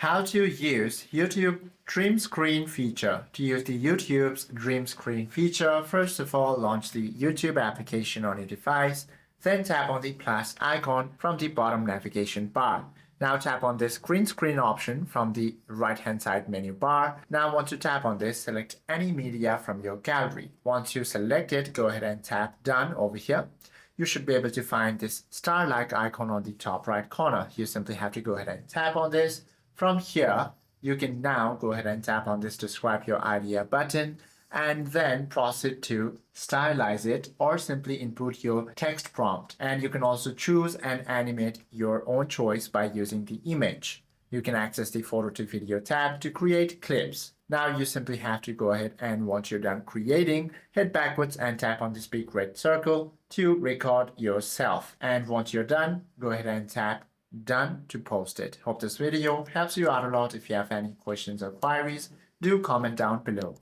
How to use YouTube Dream Screen feature. To use the YouTube's Dream Screen feature, first of all, launch the YouTube application on your device, then tap on the plus icon from the bottom navigation bar. Now tap on this green screen option from the right hand side menu bar. Now once you tap on this, select any media from your gallery. Once you select it, go ahead and tap done over here. You should be able to find this star-like icon on the top right corner. You simply have to go ahead and tap on this. From here, you can now go ahead and tap on this describe your idea button and then proceed to stylize it or simply input your text prompt. And you can also choose and animate your own choice by using the image. You can access the photo to video tab to create clips. Now you simply have to go ahead and once you're done creating, head backwards and tap on this big red circle to record yourself. And once you're done, go ahead and tap done to post it. Hope this video helps you out a lot. If you have any questions or queries, do comment down below.